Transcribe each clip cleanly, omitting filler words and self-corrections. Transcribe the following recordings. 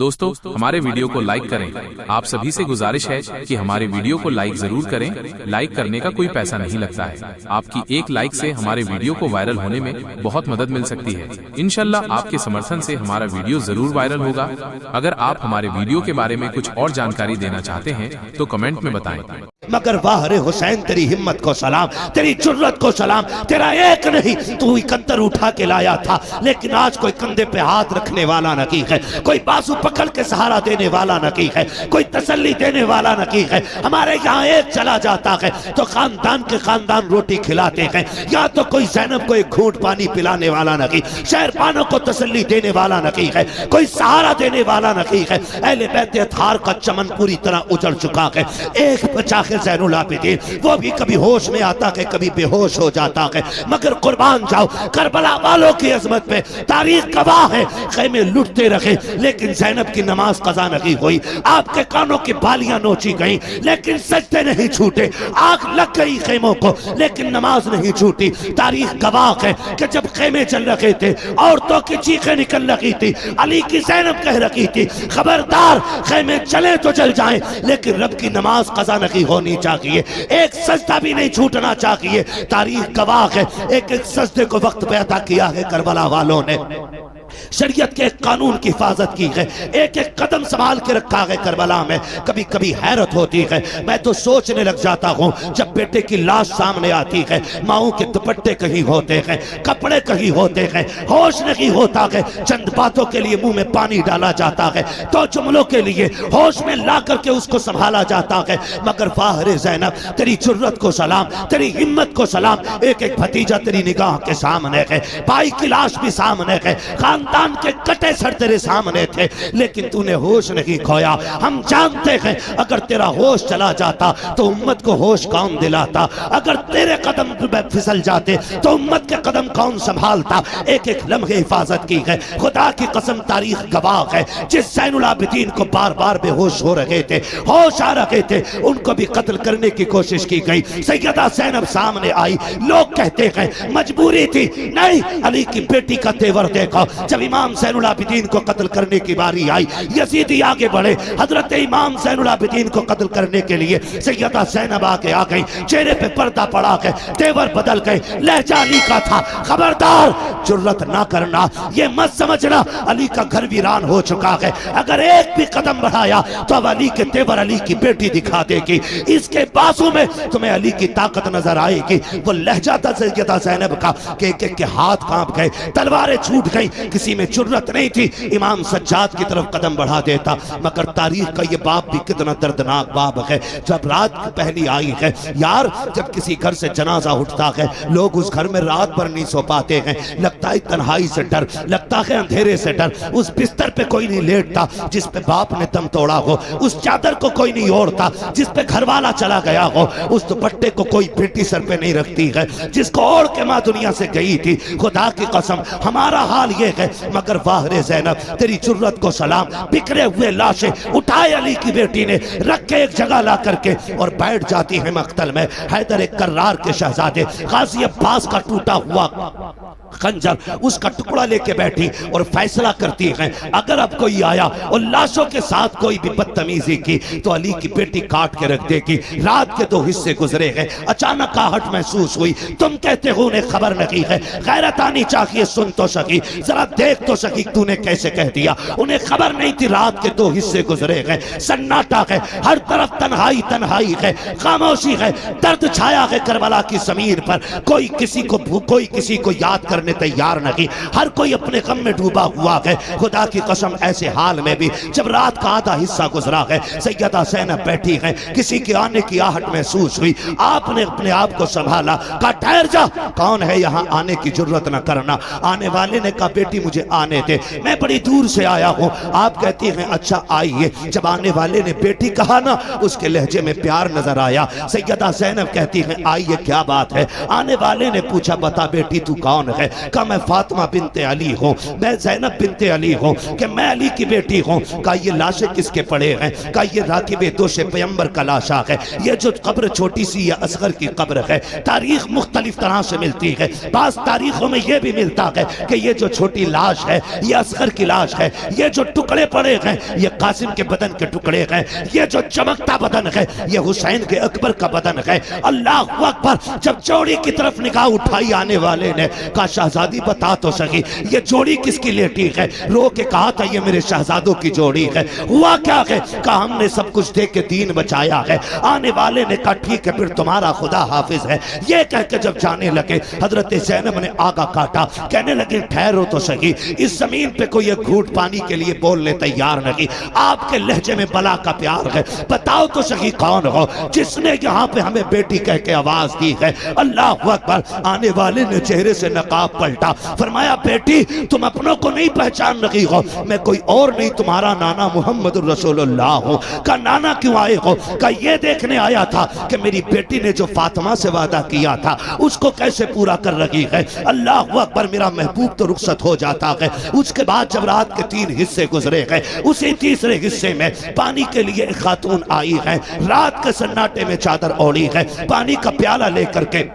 दोस्तों हमारे वीडियो को लाइक करें। आप सभी से गुजारिश है कि हमारे वीडियो को लाइक जरूर करें। लाइक करने का कोई पैसा नहीं लगता है। आपकी एक लाइक से हमारे वीडियो को वायरल होने में बहुत मदद मिल सकती है। इंशाल्लाह आपके समर्थन से हमारा वीडियो जरूर वायरल होगा। अगर आप हमारे वीडियो के बारे में कुछ और जानकारी देना चाहते हैं तो कमेंट में बताएं। मगर वाह रे हुसैन, तेरी हिम्मत को सलाम, तेरी जुर्रत को सलाम। तेरा एक नहीं तू इकहत्तर उठा के लाया था, लेकिन आज कोई कंधे पे हाथ रखने वाला नहीं है, कोई बाजू पकड़ के सहारा देने वाला नहीं है, कोई तसल्ली देने वाला नहीं है। हमारे यहाँ एक चला जाता है तो खानदान के खानदान रोटी खिलाते हैं, या तो कोई ज़ैनब को एक घूंट पानी पिलाने वाला नहीं, शहरबानों को तसल्ली देने वाला नहीं है, कोई सहारा देने वाला नहीं है। अहले बैत अतहार का चमन पूरी तरह उजड़ चुका है। एक बचा है ज़ैनुल आबिदीन, वो भी कभी होश में आता है कभी बेहोश हो जाता है। मगर कुर्बान जाओ करबला वालों की अजमत पे, तारीख गवाह है। खैमे लुटते रहे लेकिन ज़ैनब की नमाज कज़ा नहीं हुई, आपके कानों की बालियां नोची गई लेकिन सजदे नहीं छूटे, आग लग गई खेमों को लेकिन नमाज नहीं छूटी। तारीख गवाह है कि जब खेमे चल रहे थे औरतों की चीखें निकल रही थी, अली की ज़ैनब कह रही थी खबरदार खेमे चले तो चल जाएं लेकिन रब की नमाज कज़ा नहीं होनी चाहिए, एक सजदा भी नहीं छूटना चाहिए। तारीख गवाह है एक एक सजदे को वक्त पे अता किया है करबला वालों ने। शरीयत के कानून की हिफाजत की है, एक एक कदम संभाल के रखा है करबला में। कभी कभी हैरत होती है, मैं तो सोचने लग जाता हूँ जब बेटे की लाश सामने आती है, माओं के दुपट्टे कहीं होते हैं, कपड़े कहीं होते हैं, होश नहीं होता है। चंद बातों के लिए मुंह में पानी डाला जाता है, तो जुमलों के लिए होश में ला करके उसको संभाला जाता है। मगर फाहरे ज़ैनब, तेरी जुर्रत को सलाम, तेरी हिम्मत को सलाम। एक एक भतीजा तेरी निगाह के सामने है, भाई की लाश भी सामने है, खानदान के कटे सर तेरे सामने थे, लेकिन तूने होश नहीं खोया। हम जानते हैं अगर तेरा होश चला जाता तो उम्मत को होश कौन दिलाता, अगर तेरे कदम फिसल जाते तो उम्मत के कदम कौन संभालता। एक एक लम्हे हिफाजत की है, खुदा की कसम तारीख गवाह है। जिस ज़ैनुल आबिदीन को बार बार बेहोश हो रहे थे, होश आ रहे थे, उनको भी कत्ल करने की कोशिश की गई। सैयदा ज़ैनब सामने आई, लोग कहते हैं मजबूरी थी, नहीं अली की बेटी का तेवर देखो। जब इमाम ज़ैनुल आबिदीन को कत्ल करने की बारी आई, यजीदी आगे बढ़े, हजरत इमाम ज़ैनुल आबिदीन को कत्ल करने के लिए सैयदा ज़ैनब आगे आ गई, चेहरे पे पर्दा पड़ा गए, तेवर बदल गए, लहजा अली का था। खबरदार जुर्रत ना करना, ये मत समझना अली का घर वीरान हो चुका है। अगर एक भी कदम बढ़ाया तो अब अली के तेवर अली की बेटी दिखा देगी, इसके बाजू में तुम्हें अली की ताकत नजर आएगी। वो लहजा था सैयदा ज़ैनब का कि एक के हाथ कांप गए, तलवारें छूट गई, किसी में जुर्रत नहीं थी इमाम सज्जाद की तरफ कदम बढ़ा देता। मगर तारीख का ये बाप भी कितना दर्दनाक बाप है। जब रात पहली आई है यार, जब किसी घर से जनाजा उठता है, लोग उस घर में रात भर नहीं सो पाते हैं, लगता है तन्हाई से डर, लगता है अंधेरे से डर। उस बिस्तर पे कोई नहीं लेटता जिस पे बाप ने दम तोड़ा हो, उस चादर को कोई नहीं ओढ़ता जिस पे घरवाला चला गया हो, उस दुपट्टे को कोई बेटी सर पे नहीं रखती है जिसको ओढ़ के माँ दुनिया से गई थी। खुदा की कसम हमारा हाल ये है। मगर वाह रे ज़ैनब, तेरी जुर्रत को सलाम। बिखरे हुए लाशें उठाए अली की बेटी ने, रख के एक जगह ला करके और बैठ जाती है मक्तल में। हैदर कर्रार के शहजादे गाजी अब्बास का टूटा हुआ खंजर, उसका टुकड़ा लेके बैठी और फैसला करती है अगर अब कोई आया और लाशों के साथ कोई भी बदतमीजी की तो अली की बेटी काट के रख देगी। रात के 2 हिस्से गुजरे हैं, अचानक आहट महसूस हुई। तुम कहते हो उन्हें खबर नहीं है, गैरत आनी चाहिए, सुन तो सकी, जरा देख तो सकी तूने कैसे कह दिया। उन्हें खबर नहीं थी रात के 2 हिस्से गुजरे हैं, सन्नाटा है, हर तरफ तन्हाई तन्हाई है, खामोशी है, दर्द छाया है करबला की जमीन पर। कोई किसी को याद करने तैयार नहीं, हर कोई अपने गम में डूबा हुआ है। खुदा की कसम ऐसे हाल में भी जब रात का आधा हिस्सा गुजरा है, सैयदा ज़ैनब बैठी है, किसी के आने की आहट महसूस हुई। आपने अपने आप को संभाला, कहा ठहर जा, कौन है यहाँ, आने की जुर्रत न करना। आने वाले ने कहा बेटी मुझे आने दे, मैं बड़ी दूर से आया हूँ। आप कहती हैं अच्छा आइए। जब आने वाले ने बेटी कहा ना, उसके लहजे में प्यार नजर आया। सैयदा ज़ैनब कहती हैं आइए क्या बात है। आने वाले ने पूछा बता बेटी तू कौन है। कहा मैं फातिमा बिनते अली हूँ, मैं ज़ैनब बिनते अली हूँ, कि मैं अली की बेटी हूँ। कहा ये लाशें किसके पड़े हैं? कहा ये राकिब दोशे पैगंबर का लाशा है। ये जो कब्र छोटी सी ये असगर की कब्र है। तारीख मुख्तलिफ तरह से मिलती है। बास तारीखों में ये भी मिलता है कि ये जो छोटी लाश है ये असगर की लाश है। ये जो टुकड़े पड़े हैं ये कासिम के बदन के टुकड़े हैं। ये जो चमकता बदन है ये हुसैन के अकबर का बदन है। अल्लाह अकबर। जब जोड़ी की तरफ निगाह उठाई आने वाले ने कहा शहजादी बता तो सही ये जोड़ी किसकी लेटी है? रो के कहा था ये मेरे शहजादों की जोड़ी है। हुआ क्या है? कहा हमने सब कुछ दे के दीन बचाया है। आने वाले ने कहा ठीक है फिर तुम्हारा खुदा हाफिज है। ये कह के जब जाने लगे हजरत ज़ैनब ने आगा काटा, कहने लगे ठहरो तो सही, इस जमीन पे कोई एक घूंट पानी के लिए बोलने तैयार नहीं। आपके लहजे में बला का प्यार है, बताओ तो सही कौन हो जिसने यहाँ पे हमें बेटी कह के आवाज दी है? अल्लाह अकबर। आने वाले ने चेहरे से नकाब पलटा, फरमाया बेटी तुम अपनों को नहीं पहचान रही हो, मैं कोई और नहीं तुम्हारा नाना मोहम्मद रसूलुल्लाह हूँ। का नाना क्यों आए हो? का ये देखने आया था कि मेरी बेटी ने जो फातिमा से वादा किया था उसको कैसे पूरा कर रही है। अल्लाह अकबर। मेरा महबूब तो रुखसत हो जाता है। उसके बाद जब रात के 3 हिस्से गुजरे गए उसी तीसरे हिस्से में पानी के लिए एक खातून आई है। रात के सन्नाटे में चादर ओढ़ी है, पानी का प्याला लेकर के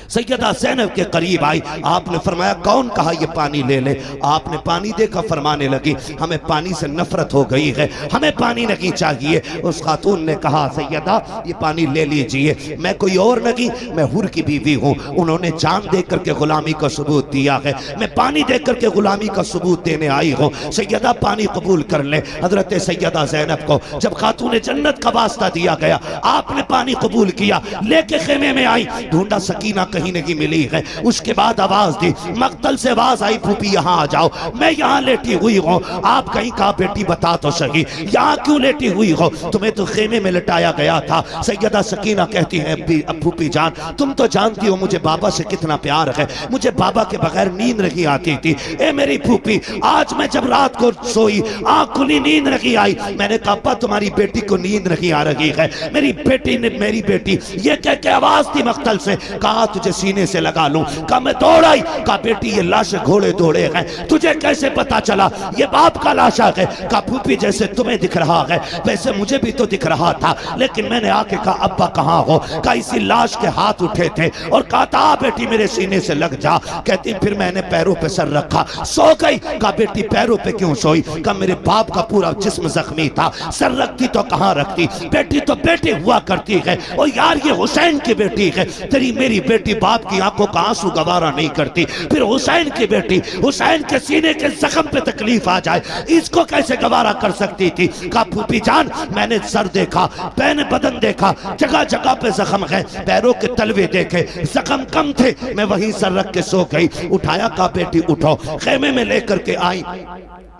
सैयदा ज़ैनब के करीब आई। आपने फरमाया कौन? कहा ये पानी ले ले। आपने पानी देखा, फरमाने लगी हमें पानी से नफरत हो गई है, हमें पानी नहीं चाहिए। उस खातून ने कहा सैयदा ये पानी ले लीजिए, मैं कोई और नहीं, मैं हुर की बीवी हूँ। उन्होंने जान दे करके गुलामी का सबूत दिया है, मैं पानी दे करके गुलामी का सबूत देने आई हूँ। सैयदा पानी कबूल कर ले। हजरत सैयदा ज़ैनब को जब खातून जन्नत का वास्ता दिया गया आपने पानी कबूल किया, लेके खेमे में आई, ढूंढा सकीना कहीं नहीं मिली है। उसके बाद आवाज दी, मक्तल से आवाज आई फूफी यहाँ आ जाओ, मैं यहाँ लेटी हुई हूँ। आप कहीं कहा बेटी बता तो सही यहाँ क्यों लेटी हुई हो? तुम्हें तो खेमे में लटाया गया था। सैयदा सकीना कहती है फूफी जान तुम तो जानती हो मुझे बाबा से कितना प्यार है, मुझे बाबा के बगैर नींद नहीं आती थी। ए मेरी फूफी आज मैं जब रात को सोई आंख खुली नींद नहीं आई, मैंने कहा अब्बा तुम्हारी बेटी को नींद नहीं आ रही है। मेरी बेटी ने मेरी बेटी ये कह के आवाज दी मक्तल से, कहा तुझे सीने से लगा लूं। कहा मैं दौड़ आई, कहा बेटी ये लाश घोड़े दौड़े हैं, तुझे कैसे पता चला ये बाप का लाशा है? कहा फूफी जैसे तुम्हें दिख रहा है वैसे मुझे भी तो दिख रहा था, लेकिन मैंने आके कहा अब्बा कहाँ हो? कहा इसी लाश के हाथ उठे थे और कहा था बेटी मेरे सीने से लग जा। कहती फिर मैंने पैरों पे सर रखा, सो गई। कहा बेटी पैरों पे क्यों सोई? कहा मेरे बाप का पूरा जिस्म जख्मी था, सर रखती तो कहाँ रखती, बेटी तो बेटी हुआ करती है। और यार ये हुसैन की बेटी है, तेरी मेरी बेटी बाप की आंखों का आंसू गवारा नहीं करती, फिर हुसैन की बेटी हुसैन के सीने के जख्म पे तकलीफ आ जाए इसको कैसे गवारा कर सकती थी? कहा फूफी जान मैंने सर देखा, मैंने बदन देखा, जगह जगह पे जख्म है, पैरों के तलवे देखे जख्म कम थे, मैं वहीं सर रख के सो गई। उठाया, कहा बेटी उठो, खेमे में लेकर के आई,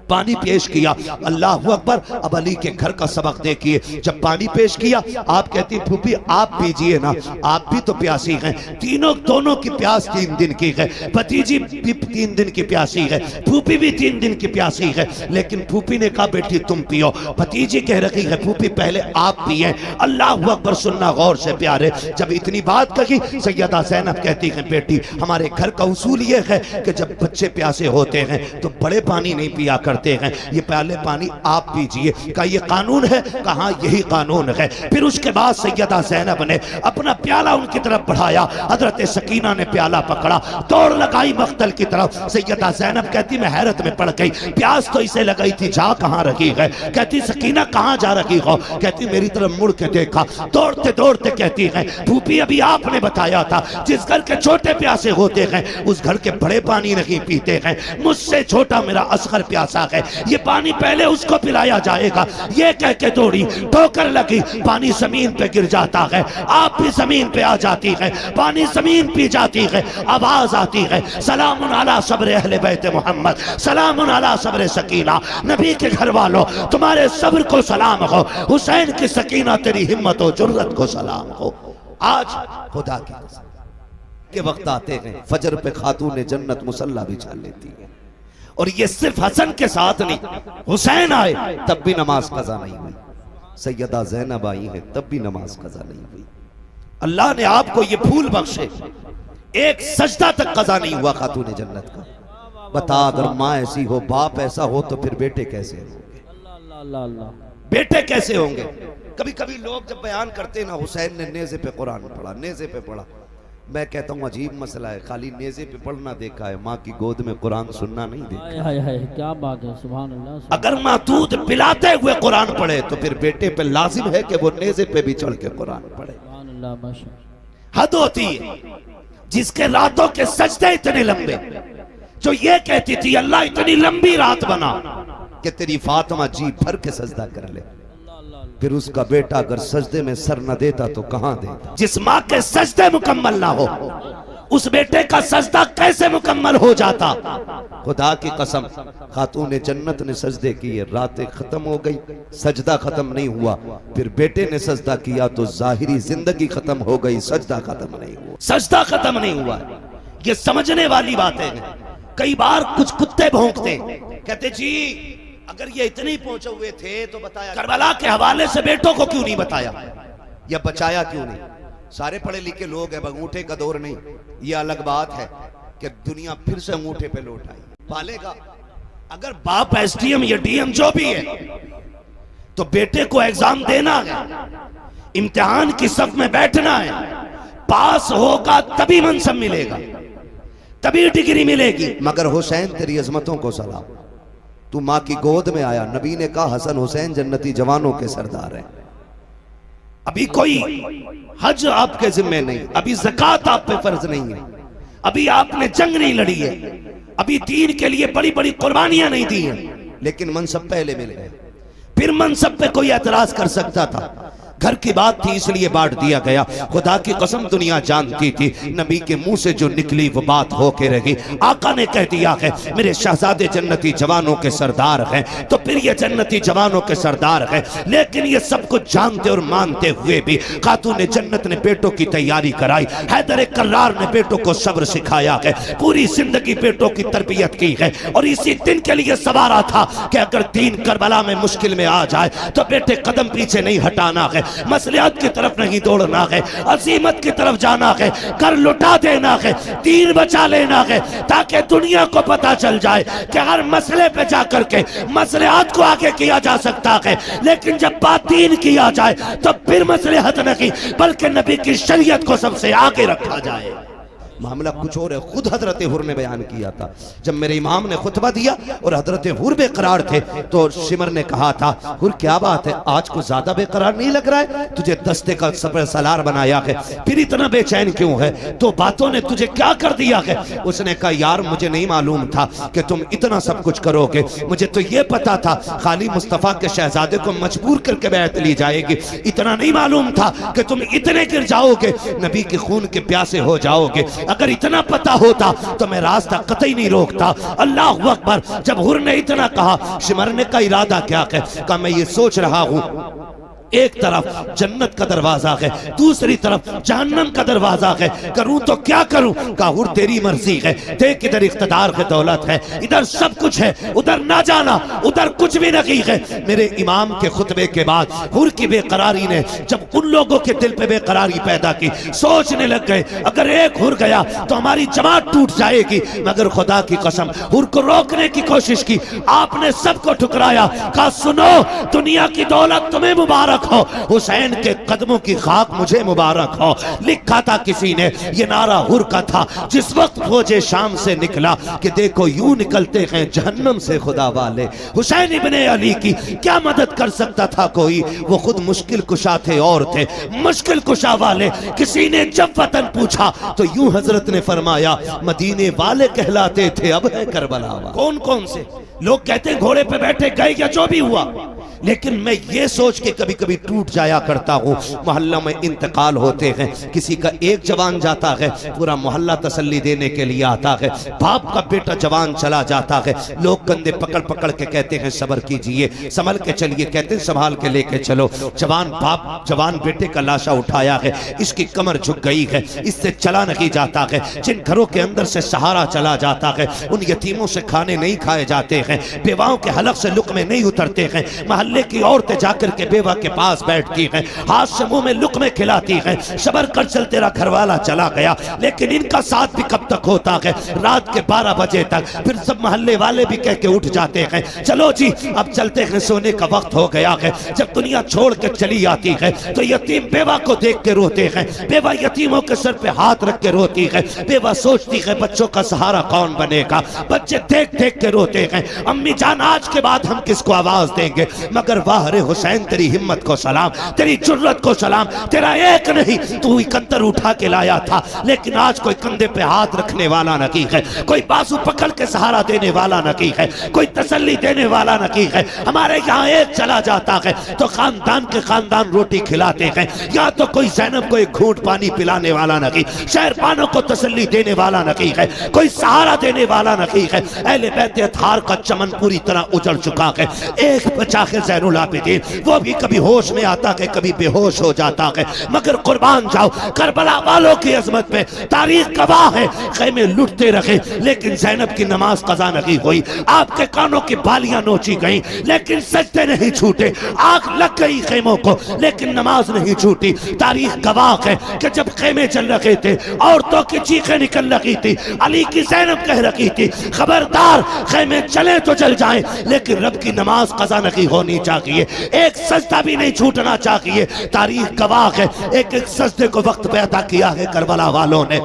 पानी पेश किया। अल्लाह अकबर। अब अली के घर का सबक देखिए, जब पानी पेश किया आप कहती फूफी आप पीजिए ना, आप भी तो प्यासी हैं। तीनों दोनों की प्यास 3 दिन की है, भतीजी भी 3 दिन की प्यासी है, फूफी भी 3 दिन की प्यासी है। लेकिन फूफी ने कहा बेटी तुम पियो, भतीजी कह रही है फूफी पहले आप पिए। अल्लाह अकबर। सुनना गौर से प्यारे, जब इतनी बात कही सैयदा ज़ैनब कहती है बेटी हमारे घर का उसूल ये है कि जब बच्चे प्यासे होते हैं तो बड़े पानी नहीं पिया करते हैं, ये पहले पानी आप पीजिए। का ये कानून है? कहा यही कानून है। फिर उसके बाद सैयदा ज़ैनब ने अपना प्याला उनकी तरफ बढ़ाया, हजरत सकीना ने प्याला पकड़ा, दौड़ लगाई मख्तल की तरफ। सैयदा ज़ैनब कहती मैं हैरत में पड़ गई, प्यास तो इसे लगाई थी, जा कहाँ रही है? कहती सकीना कहाँ जा रही हो? कहती मेरी तरफ मुड़ के देखा, दौड़ते दौड़ते कहती है फूफी अभी आपने बताया था जिस घर के छोटे प्यासे होते हैं उस घर के बड़े पानी नहीं पीते हैं, मुझसे छोटा मेरा असगर प्यासा है, ये पानी पहले उसको पिलाया जाएगा। ये कह के दौड़ी, ठोकर लगी, पानी जमीन पे गिर जाता है, आप भी जमीन पे आ जाती है, पानी जमीन पी जाती है। आवाज आती है सलामुन अला सब्र अहले बैत मोहम्मद, सलामुन अला सब्र सकीना, नबी के घर वालों तुम्हारे सब्र को सलाम हो, हुसैन की सकीना तेरी हिम्मत और जुर्रत को सलाम हो। आज खुदा के वक्त आते हैं फजर पे खातून जन्नत मुसल्ला बिछा लेती है, और ये सिर्फ हसन के साथ नहीं, हुसैन आए तब भी नमाज कज़ा नहीं हुई, सैयदा ज़ैनब आई है तब भी नमाज कज़ा नहीं हुई। अल्लाह ने आपको ये फूल बख्शे, एक सजदा तक कज़ा नहीं हुआ खातून जन्नत का। बता, अगर माँ ऐसी हो, बाप ऐसा हो, तो फिर बेटे कैसे होंगे? अल्लाह अल्लाह। बेटे कैसे होंगे? कभी कभी लोग जब बयान करते ना, हुसैन ने नेज़े पे कुरान पढ़ा, नेज़े पे पढ़ा, मैं कहता हूँ अजीब मसला है। खाली नेज़े पे पढ़ना देखा है, माँ की गोद में कुरान सुनना नहीं देखा। हाय हाय हाय, क्या बात है, सुभान अल्लाह। सुभान अगर माँ दूध पिलाते हुए कुरान पढ़े तो फिर बेटे पे लाजिम है कि वो नेज़े पे भी चढ़ के कुरान पढ़े। अल्लाह, माशा। हद होती है जिसके रातों के सजदे इतने लंबे, जो ये कहती थी अल्लाह इतनी लंबी रात बना कि तेरी फातिमा जी भर के सजदा कर ले, फिर उसका बेटा अगर सजदे में सर न देता तो कहां देता? जिस माँ के सजदे मुकम्मल ना हो, उस बेटे का सजदा कैसे मुकम्मल हो जाता? खुदा की कसम, खातून जन्नत ने सजदे किए, रातें खत्म हो गई, सजदा खत्म नहीं हुआ। फिर बेटे ने सजदा किया तो जाहिरी जिंदगी खत्म हो गई, सजदा खत्म नहीं हुआ। सजदा खत्म नहीं हुआ, ये समझने वाली बात है। कई बार कुछ कुत्ते भौंकते, कहते जी अगर ये इतने ही पहुंचे हुए थे तो बताया, करबला के हवाले से बेटों को क्यों नहीं बताया या बचाया क्यों नहीं? सारे पढ़े लिखे लोग हैं, अंगूठे का दौर नहीं। ये अलग बात है कि दुनिया फिर से अंगूठे पे लौट आई, पालेगा। अगर बाप एसडीएम या डीएम जो भी है तो बेटे को एग्जाम देना है, इम्तिहान की सफ में बैठना है, पास होगा तभी मनसब मिलेगा, तभी डिग्री मिलेगी। मगर हुसैन तेरी अजमतों को सलाम, तू माँ की गोद में आया। नबी ने कहा हसन हुसैन जन्नती जवानों के सरदार हैं। अभी कोई हज आपके जिम्मे नहीं, अभी ज़कात आप पे फर्ज नहीं है, अभी आपने जंग नहीं लड़ी है, अभी दीन के लिए बड़ी बड़ी कुर्बानियां नहीं दी हैं, लेकिन मनसब पहले मिल गए। फिर मनसब पे कोई एतराज कर सकता था? घर की बात थी इसलिए बांट दिया गया। खुदा की कसम दुनिया जानती थी नबी के मुंह से जो निकली वो बात होके रही। आका ने कह दिया है मेरे शहजादे जन्नती जवानों के सरदार हैं, तो फिर ये जन्नती जवानों के सरदार हैं। लेकिन ये सब कुछ जानते और मानते हुए भी खातून जन्नत ने बेटों की तैयारी कराई। हैदर कर्रार ने बेटों को सब्र सिखाया है, पूरी जिंदगी बेटों की तरबियत की है, और इसी दिन के लिए सवारा था कि अगर दीन करबला में मुश्किल में आ जाए तो बेटे कदम पीछे नहीं हटाना है, मसलियात की तरफ नहीं दौड़ना है, अजीमत की तरफ जाना है, कर लुटा देना है, दीन बचा लेना है, ताकि दुनिया को पता चल जाए कि हर मसले पे जाकर के मसलियात को आगे किया जा सकता है। लेकिन जब बात दीन किया जाए तो फिर मसलिहत नहीं बल्कि नबी की शरीयत को सबसे आगे रखा जाए। मामला कुछ और है। खुद हजरत हुर ने बयान किया था, जब मेरे इमाम ने खुतबा दिया और हजरत हुर बेकरार थे तो शिमर ने कहा था हुर क्या बात है, आज को ज्यादा बेकरार नहीं लग रहा है? तुझे दस्ते का सफर सलार बनाया है, फिर इतना बेचैन क्यों है? तो बातों ने तुझे क्या कर दिया है? उसने कहा यार मुझे नहीं मालूम था कि तुम इतना सब कुछ करोगे, मुझे तो ये पता था खाली मुस्तफा के शहजादे को मजबूर करके बैत ली जाएगी, इतना नहीं मालूम था कि तुम इतने गिर जाओगे, नबी के खून के प्यासे हो जाओगे। अगर इतना पता होता तो मैं रास्ता कतई नहीं रोकता। अल्लाह अकबर। जब हुर ने इतना कहा, शिमर ने का इरादा क्या है? कहा मैं ये सोच रहा हूं एक तरफ जन्नत का दरवाजा है, दूसरी तरफ जहन्नम का दरवाजा है, करूं तो क्या करूं? कहा हुर तेरी मर्जी है, देख इधर इख्तिदार है, दौलत है, इधर सब कुछ है, उधर ना जाना, उधर कुछ भी नहीं है। मेरे इमाम के खुतबे के बाद हुर की बेकरारी ने जब उन लोगों के दिल पे बेकरारी पैदा की, सोचने लग गए अगर एक हुर गया तो हमारी जमात टूट जाएगी। मगर खुदा की कसम हुर को रोकने की कोशिश की, आपने सबको ठुकराया। कहा सुनो दुनिया की दौलत तुम्हें मुबारक हो, हुसैन के कदमों की खाक मुझे मुबारक हो। लिखा था किसी ने, ये नारा हुर का था जिस वक्त फौजे शाम से निकला कि देखो यूं निकलते हैं जहन्नम से खुदा वाले। हुसैन इब्ने अली की क्या मदद कर सकता था कोई? वो खुद मुश्किल कुशा थे और थे मुश्किल कुशा वाले। किसी ने जब वतन पूछा तो यूं हजरत ने फरमाया मदीने वाले कहलाते थे, अब है करबला वाले। कौन कौन से लोग कहते घोड़े पे बैठे गए या जो भी हुआ, लेकिन मैं ये सोच के कभी कभी टूट जाया करता हूँ, मोहल्ला में इंतकाल होते हैं, किसी का एक जवान जाता है, पूरा मोहल्ला तसल्ली देने के लिए आता है, बाप का बेटा जवान चला जाता है, लोग कंधे पकड़ पकड़ के कहते हैं सब्र कीजिए, संभल के चलिए, कहते हैं संभाल के लेके चलो। जवान बाप जवान बेटे का लाशा उठाया है, इसकी कमर झुक गई है, इससे चला नहीं जाता है। जिन घरों के अंदर से सहारा चला जाता है, उन यतीमों से खाने नहीं खाए जाते हैं, बेवाओं के हलक से लुक्मे नहीं उतरते हैं, मोहल्ले की औरतें जाकर के बेवा के पास बैठती हैं, हाथ से मुंह में लुक़्मे खिलाती हैं, सबर कर चल तेरा घरवाला चला गया। लेकिन इनका साथ भी कब तक होता है? रात के 12 बजे तक। फिर सब मोहल्ले वाले भी कह के उठ जाते हैं, चलो जी अब चलते हैं, सोने का वक्त हो गया है। जब दुनिया छोड़ के चली आती है तो यतीम बेवा को देख के रोते हैं, बेवा यतीमों के सर पे हाथ रख के रोती है। बेवा सोचती है बच्चों का सहारा कौन बनेगा? बच्चे देख देख के रोते हैं, अम्मी जान आज के बाद हम किसको आवाज देंगे? मगर वाह रे हुसैन तेरी हिम्मत को सलाम, तेरी जुर्रत को सलाम। तेरा एक नहीं तू इकहत्तर उठा के लाया था, लेकिन आज कोई कंधे पे हाथ रखने वाला नहीं है, कोई बाजू पकड़ के सहारा देने वाला नहीं है, कोई तसल्ली देने वाला नहीं है। हमारे यहाँ एक चला जाता है तो खानदान के खानदान रोटी खिलाते हैं, या तो कोई ज़ैनब को एक घूंट पानी पिलाने वाला नहीं, शहरबानों को तसल्ली देने वाला नहीं है, कोई सहारा देने वाला नहीं है। अहले बैत अतहार का चमन पूरी तरह उजड़ चुका है। एक बचा है ज़ैनुल आबिदीन, वो भी कभी होश में आता है कभी बेहोश हो जाता है। मगर कुर्बान जाओ करबला वालों की अजमत पे, तारीख गवाह है, खेमे लुटते रहे लेकिन ज़ैनब की नमाज कज़ा नहीं हुई, आपके कानों की बालियां नोची गई लेकिन सजदे नहीं छूटे, आग लग गई खेमों को लेकिन नमाज नहीं छूटी। तारीख गवाह है कि जब खेमे चल रहे थे औरतों की चीखें निकल रही थी, अली की ज़ैनब कह रही थी खबरदार खेमे चले तो चल जाएं लेकिन रब की नमाज कज़ा नहीं होनी चाहिए, एक सजदा भी नहीं छूटना चाहिए। तारीख गवाह है एक एक सजदे को वक्त पे अदा किया है करबला वालों ने,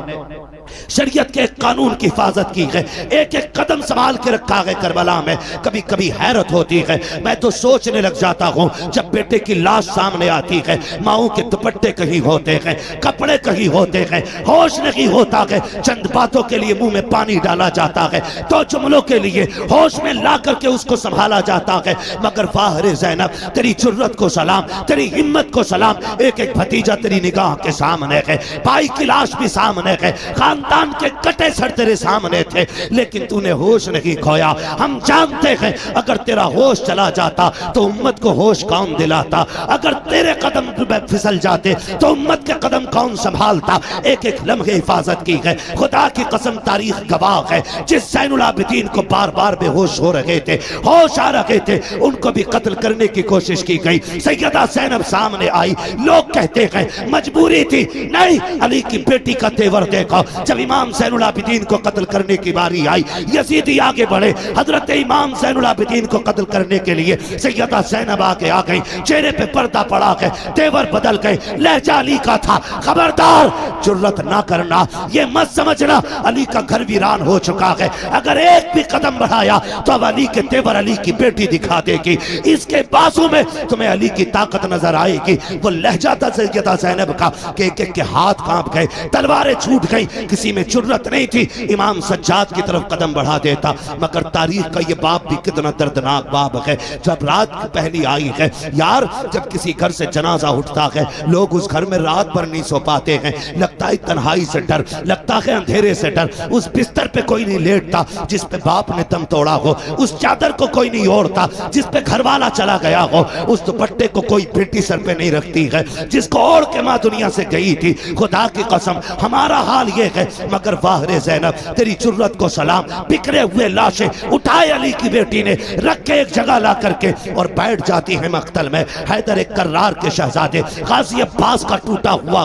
शरीयत के कानून की हिफाजत की है, एक एक कदम संभाल के रखा है करबला में। कभी कभी हैरत होती है, मैं तो सोचने लग जाता हूँ जब बेटे की लाश सामने आती है, माओं के दुपट्टे कहीं होते हैं, कपड़े कहीं होते हैं, होश नहीं होता है, चंद बातों के लिए मुंह में पानी डाला जाता है, तो जुमलों के लिए होश में ला करके उसको संभाला जाता है। मगर वाह रे ज़ैनब तेरी जुर्रत को सलाम, तेरी हिम्मत को सलाम। एक एक भतीजा तेरी निगाह के सामने है, भाई की लाश भी सामने है, खानदान के कटे सर तेरे सामने थे, लेकिन तूने होश नहीं खोया। हम जानते हैं अगर तेरा होश चला जाता तो उम्मत को होश कौन दिलाता, अगर तेरे कदम फिसल जाते तो उम्मत के कदम कौन संभालता। एक एक लम्हे हिफाजत की है, खुदा की कसम तारीख गवाह है, जिस ज़ैनुल आबिदीन को बार बार बेहोश हो रहे थे, होश आ रहे थे, उनको भी कत्ल करने की कोशिश की गई। सैयदा ज़ैनब सामने आई, लोग कहते हैं मजबूरी थी, नहीं अली की बेटी का तेवर देखो। जब इमाम ज़ैनुल आबिदीन को कत्ल करने की बारी आई, यजीदी आगे बढ़े, हजरत इमाम ज़ैनुल आबिदीन को कत्ल करने के लिए सैयदा ज़ैनब आगे आ गई, चेहरे पे पर्दा पड़ा है, तेवर बदल गए, लहजा अली का था। खबरदार जुर्रत ना करना, ये मत समझना अली का घर वीरान हो चुका है, अगर एक भी कदम बढ़ाया तो अब अली के तेवर अली की बेटी दिखा देगी, इसके बाजू में तुम्हें अली की ताकत नजर आएगी। वो लहजा था सैयदा ज़ैनब का कि एक एक के हाथ कांप गए, तलवारें छूट गई, किसी में जुर्रत नहीं थी इमाम सज्जाद की तरफ कदम बढ़ा देता। मगर तारीख का ये बाप भी कितना दर्दनाक बाप है। जब रात पहली आई है यार, जब किसी घर से जनाजा उठता है लोग उस घर में रात भर नहीं सो पाते हैं, लगता है तन्हाई से डर, लगता है अंधेरे से डर, उस बिस्तर पे कोई नहीं लेटता जिस पे बाप ने दम तोड़ा हो, उस चादर को कोई नहीं ओढ़ता जिस पे घरवाला चला गया हो, उस दुपट्टे को कोई बेटी सर पे नहीं रखती है जिसको ओढ़ के माँ दुनिया से गई थी। खुदा की कसम हमारा हाल ये है। मगर वाह रे ज़ैनब तेरी जुर्रत को सलाम, बिखरे हुए लाशें उठाए अली की बेटी ने, रख के एक जगह ला करके और बैठ जाती है मख्तल में। हैदर एक कर्रार के शहजादे गाजी अब्बास का टूटा हुआ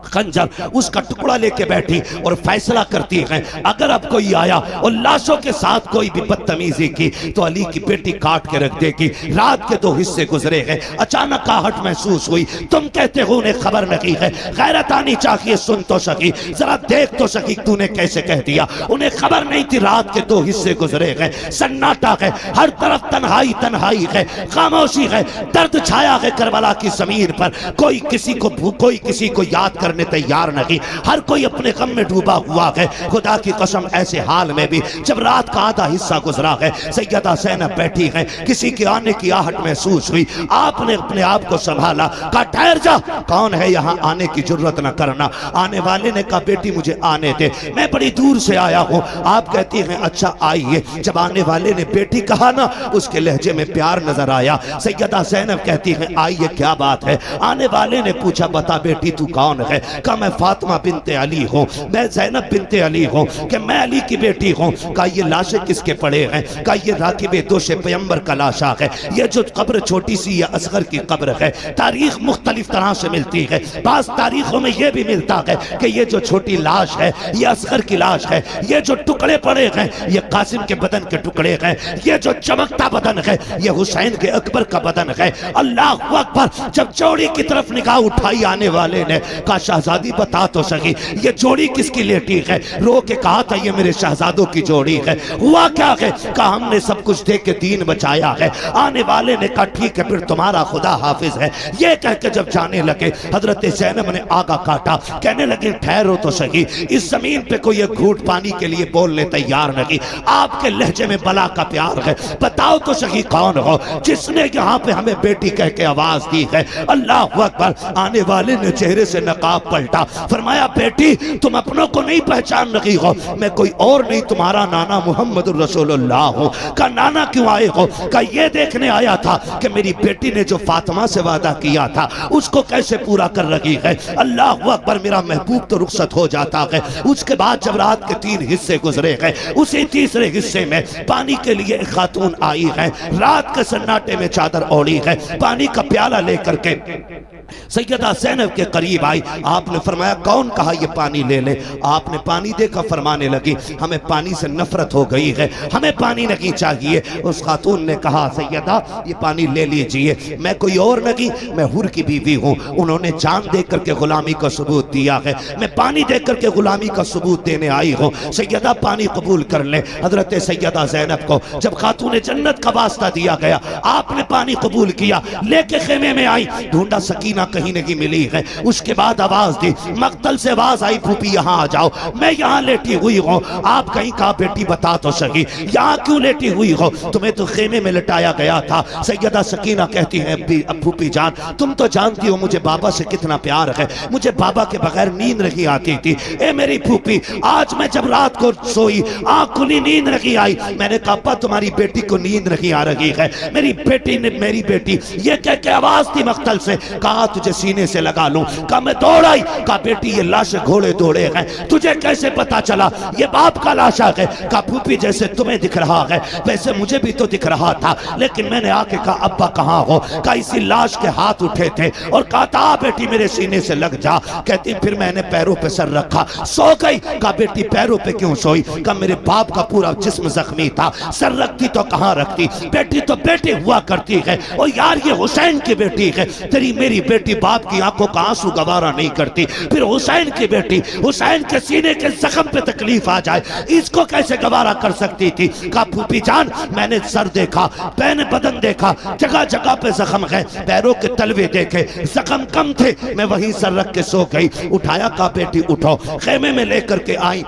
खंजर उसका टुकड़ा लेके बैठी और फैसला करती है अगर अब कोई आया और लाशों के साथ कोई भी बदतमीजी की तो अली की बेटी काट के रख देगी। रात के 2 हिस्से गुजरे हैं, अचानक आहट महसूस हुई, तुम कहते हो उन्हें खबर नहीं है, गैरत आनी चाहिए, सुन तो सकी, जरा देख तो सकी तूने कैसे कह दिया। उन्हें खबर नहीं थी रात के 2 हिस्से गुजरे हैं, सन्नाटा है, हर तरफ तन्हाई तन्हाई है, खामोशी है, दर्द छाया है करबला की जमीन पर, कोई किसी को याद करने तैयार नहीं, हर कोई अपने गम में डूबा हुआ है। खुदा की कसम ऐसे हाल में भी जब रात का आधा हिस्सा गुजरा है, सैयदा ज़ैनब बैठी है, किसी के आने की आहट महसूस हुई, आपने अपने आप को संभाला, कहा ठहर जा, कौन है यहाँ, आने की जरूरत न करना। आने वाले ने कहा बेटी मुझे आने दे, मैं बड़ी दूर से आया हूँ। आप कहती हैं अच्छा आइए। जब आने वाले ने बेटी कहा ना, उसके लहजे में प्यार नजर आया। सैयदा ज़ैनब कहती हैं आइए क्या बात है। आने वाले ने पूछा बता बेटी तू कौन है। कहा मैं फातिमा बिनते अली हूँ, मैं ज़ैनब बिनते अली हूँ, कि मैं अली की बेटी हूँ। कहा ये लाशें किसके पड़े हैं? कहा ये राकिब दोशे पैगंबर का लाशा है। ये जो कब्र छोटी सी ये असगर की कब्र है। तारीख मुख्तलिफ तरह से मिलती है। बास तारीखों में ये भी मिलता है कि ये जो छोटी लाश है ये असगर की लाश है। ये जो टुकड़े पड़े हैं ये कासिम के बदन के टुकड़े हैं। ये जो चमकता बदन है ये हुसैन के अकबर का बदन है। अल्लाह अकबर। जब जोड़ी की तरफ निगाह उठाई आने वाले ने कहा शहजादी बता तो सही ये जोड़ी किसकी लेटी है? रो के कहा था ये मेरे शहजादों की जोड़ी है। हुआ क्या है? कहा हमने सब कुछ दे के दीन बचाया है। आने वाले ने कहा ठीक है फिर तुम्हारा खुदा हाफिज है। ये कह के जब जाने लगे हजरत ज़ैनब ने आगा काटा, कहने लगे ठहरो तो सही, इस जमीन पे कोई एक घूंट पानी के लिए बोलने तैयार नहीं। आपके लहजे में बला का प्यार है, बताओ तो सही कौन हो जिसने यहाँ पे हमें बेटी कह के आवाज दी है? अल्लाह अकबर। आने वाले ने चेहरे से नकाब पलटा, फरमाया बेटी तुम अपनों को नहीं पहचान रही हो, मैं कोई और नहीं तुम्हारा नाना मोहम्मद रसूलुल्लाह हूँ। का नाना क्यों आए हो? का ये देखने आया था कि मेरी बेटी ने जो फातिमा से वादा किया था उसको कैसे पूरा कर रही है। अल्लाह अकबर। मेरा महबूब तो रुखसत हो जाता है। उसके बाद जब रात के 3 हिस्से गुजरे गए, उसी तीसरे हिस्से में पानी के लिए एक खातून आई है। रात के सन्नाटे में चादर ओढ़ी है, पानी का प्याला लेकर के सैयदा ज़ैनब के करीब आई। आपने फरमाया कौन? कहा ये पानी ले ले। आपने पानी देखा, फरमाने लगी हमें पानी से नफरत हो गई है, हमें पानी नहीं चाहिए। उस खातून ने कहा सैयदा ये पानी ले लीजिए, मैं कोई और नहीं, मैं हुर की बीवी हूँ। उन्होंने जान दे करके गुलामी का सबूत दिया है, मैं पानी दे करके गुलामी का सबूत देने आई हूँ। सैयदा पानी कबूल कर ले। हजरत सैयदा ज़ैनब को जब खातून जन्नत का वास्ता दिया गया, आपने पानी कबूल किया, लेके खेमे में आई, ढूंढा सकीना कहीं नहीं मिली है। उसके बाद आवाज दी, मक्तल से आवाज आई फूफी यहाँ आ जाओ, मैं यहाँ लेटी हुई हूँ। आप कहीं कहा बेटी बता तो सही यहाँ क्यों लेटी हुई हो? तुम्हें तो खेमे में लटाया गया था। सैयदा सकीना कहती है फूफी जान तुम तो जानती हो मुझे बाबा से कितना प्यार है, मुझे बाबा के बगैर नींद नहीं आती थी। ए मेरी फूफी आज मैं जब रात को सोई आँख खुली नींद नहीं आई, मैंने कहा अब्बा तुम्हारी बेटी को नींद नहीं आ रही है। मेरी बेटी ने मेरी बेटी ये कह के आवाज दी मक्तल से, कहा तुझे सीने से लगा लूं। कहा मैं दौड़ आई, कहा बेटी ये लाश घोड़े दौड़े हैं, तुझे कैसे पता चला ये बाप का लाशा है? कहा फूफी जैसे तुम्हें दिख रहा है वैसे मुझे भी तो दिख रहा था, लेकिन मैंने आके कहा अब्बा कहाँ हो? कहा इसी लाश के हाथ उठे थे और कहा था बेटी मेरे सीने से लग जा। कहती फिर मैंने पैरों पे सर रखा, सो गई। कहा बेटी पैरों पे क्यों सोई? कहा मेरे बाप का पूरा जिस्म जख्मी था, सर रखती तो कहाँ रखती, बेटी तो बेटी हुआ करती है। और यार ये हुसैन की बेटी है, तेरी मेरी बेटी बाप की आंखों का आंसू गवारा नहीं करती, फिर हुसैन की बेटी हुसैन के सीने के जख्म पे तकलीफ आ जाए इसको कैसे गवारा कर सकती थी? कहा फूफी जान मैंने सर देखा, मैंने बदन देखा, जगह जगह पे जख्म है, पैरों के तलवे देखे जख्म कम थे, मैं वहीं सर रख के सो गई। उठाया, कहा बेटी उठो, खेमे में लेकर के आई,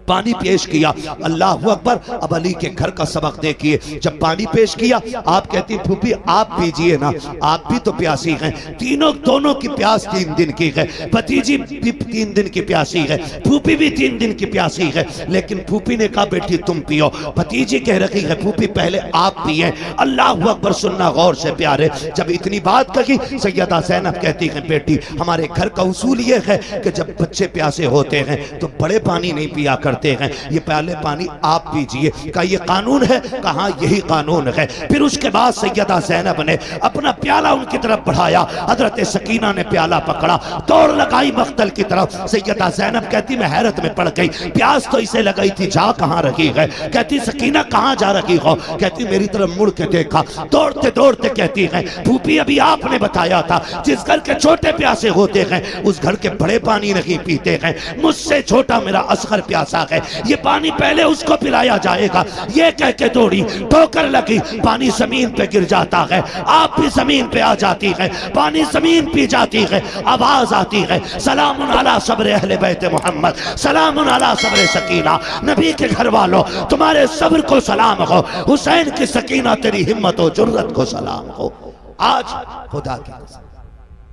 पानी पेश किया। अल्लाह अकबर। अब अली के घर का सबक देखिए, जब पानी पेश किया आप कहती फूफी आप पीजिए ना, आप भी तो प्यासी हैं। तीनों दोनों की प्यास 3 दिन की है, भतीजी भी 3 दिन की प्यासी है, फूफी भी 3 दिन की प्यासी है। लेकिन फूफी ने कहा बेटी तुम पियो, भतीजी कह रही है फूफी पहले आप पिए। अल्लाह अकबर। सुनना गौर से प्यारे, जब इतनी बात कही सैयदा ज़ैनब कहती है बेटी हमारे घर का उसूल ये है कि जब बच्चे प्यासे होते हैं तो बड़े पानी नहीं पिया करते हैं, ये पहले पानी आप पीजिए। का ये कानून है? कहा यही कानून है। फिर उसके बाद सैयदा ज़ैनब ने अपना प्याला उनकी तरफ बढ़ाया, हजरत सकीना ने प्याला पकड़ा, दौड़ लगाई मख्तल की तरफ। सैयदा ज़ैनब कहती मैं हैरत में पड़ गई, प्यास तो इसे लगाई थी, जा कहाँ रही है? कहती सकीना कहाँ जा रही हो? कहती मेरी तरफ मुड़ के देखा, दौड़ते दौड़ते कहती है फूफी अभी आपने बताया था जिस घर के छोटे प्यासे होते हैं उस घर के बड़े पानी नहीं पीते हैं, मुझसे छोटा मेरा असगर प्यासा है, ये पानी पहले उसको पिलाया जाएगा। ये कह के दौड़ी, ठोकर लगी, पानी जमीन पे गिर जाता है, आप भी जमीन पे आ जाती है, पानी जमीन पी जाती है। आवाज आती है सलामुन अला सब्र अहले बैत मोहम्मद, सलामुन अला सब्र सकीना, नबी के घर वालों तुम्हारे सब्र को सलाम हो, हुसैन की सकीना तेरी हिम्मत और जुर्रत को सलाम हो। आज खुदा की कसम